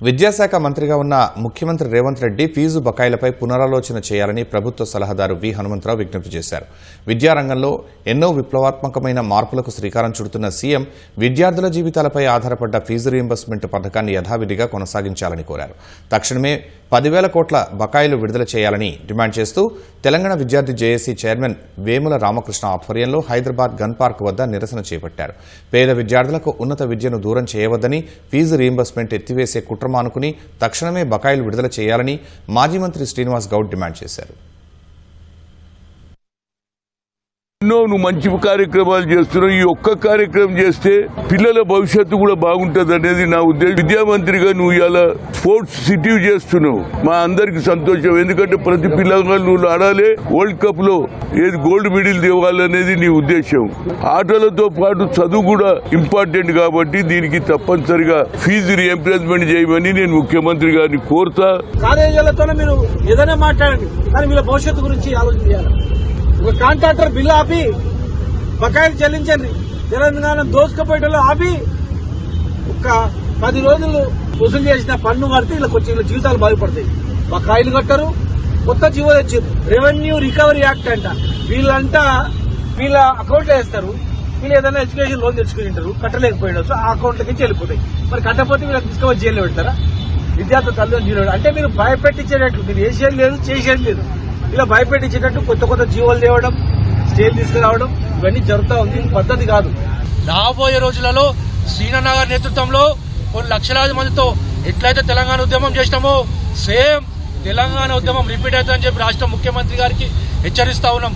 విద్యాశాఖ మంత్రిగా ఉన్న ముఖ్యమంత్రి రేవంత్ రెడ్డి ఫీజు బకాయిలపై పునరాలోచన చేయాలని ప్రభుత్వ సలహాదారు వి హనుమంతరావు విజ్ఞప్తి చేశారు. విద్యారంగంలో ఎన్నో విప్లవాత్మకమైన మార్పులకు శ్రీకారం చుడుతున్న సీఎం విద్యార్థుల జీవితాలపై ఆధారపడ్డ ఫీజు రీయింబర్స్మెంట్ పథకాన్ని యథావిధిగా కొనసాగించాలని కోరారు. తక్షణమే 10,000 కోట్ల బకాయిలు విడుదల చేయాలని డిమాండ్ చేస్తూ తెలంగాణ విద్యార్థి జేఏసీ చైర్మన్ వేముల రామకృష్ణ ఆధ్వర్యంలో హైదరాబాద్ గన్ పార్క్ వద్ద నిరసన చేపట్టారు. పేద విద్యార్థులకు ఉన్నత విద్యను దూరం చేయవద్దని, ఫీజు రీయింబర్స్మెంట్ ఎత్తివేసే కుట్ర మానుకుని తక్షణమే బకాయిలు విడుదల చేయాలని మాజీ మంత్రి శ్రీనివాస్ గౌడ్ డిమాండ్ చేశారు. నువ్వు మంచి కార్యక్రమాలు చేస్తున్నావు. ఈ ఒక్క కార్యక్రమం చేస్తే పిల్లల భవిష్యత్తు కూడా బాగుంటది అనేది నా ఉద్దేశం. విద్యామంత్రిగా నువ్వు ఇలా స్పోర్ట్స్ సిటీ చేస్తున్నావు, మా అందరికి సంతోషం. ఎందుకంటే ప్రతి పిల్లగా నువ్వు ఆడాలి, వరల్డ్ కప్ లో ఏది గోల్డ్ మెడల్ తేవాలనేది నీ ఉద్దేశం. ఆటలతో పాటు చదువు కూడా ఇంపార్టెంట్ కాబట్టి దీనికి తప్పనిసరిగా ఫీజు రీయింబర్స్మెంట్ చేయమని నేను ముఖ్యమంత్రి గారిని కోరుతా. కాలేజీలతోనే మీరు ఏదైనా మాట్లాడండి, కానీ వీళ్ళ భవిష్యత్తు గురించి ఆలోచించాలి. ఒక కాంట్రాక్టర్ బిల్లు ఆపి బకాయిలు చెల్లించండి. తెలంగాణ దోసుకపోయేటలో ఆపి ఒక 10 రోజులు వసూలు చేసిన పన్ను కడితే వీళ్ళకి వచ్చి వీళ్ళ జీవితాలు బాగుపడతాయి. బకాయిలు కట్టరు, కొత్త జీవో తెచ్చారు. రెవెన్యూ రికవరీ యాక్ట్ అంట. వీళ్ళ అకౌంట్ లో వేస్తారు. వీళ్ళు ఏదైనా ఎడ్యుకేషన్ లోన్ తెచ్చుకుని ఉంటారు, కట్టలేకపోయినా ఆ అకౌంట్ నుంచి వెళ్ళిపోతాయి. మరి కట్టకపోతే వీళ్ళకి తీసుకొని జైల్లో పెడతారా? విద్యార్థులు తల్లిదండ్రులు అంటే మీరు భయపెట్టించేటట్లు మీరు చేసేది లేదు, చేసేది లేదు. ఇలా భయపెట్టించేటట్టు కొత్త జీవోలు తేవడం, స్టేజ్ తీసుకురావడం ఇవన్నీ జరుగుతూ ఉంది. పద్ధతి కాదు. రాబోయే రోజులలో శ్రీనన్న గారి నేతృత్వంలో కొన్ని లక్షలాది మందితో ఎట్లయితే తెలంగాణ ఉద్యమం చేసినామో సేమ్ తెలంగాణ ఉద్యమం రిపీట్ అవుతుందని చెప్పి రాష్ట్ర ముఖ్యమంత్రి గారికి హెచ్చరిస్తా ఉన్నాం.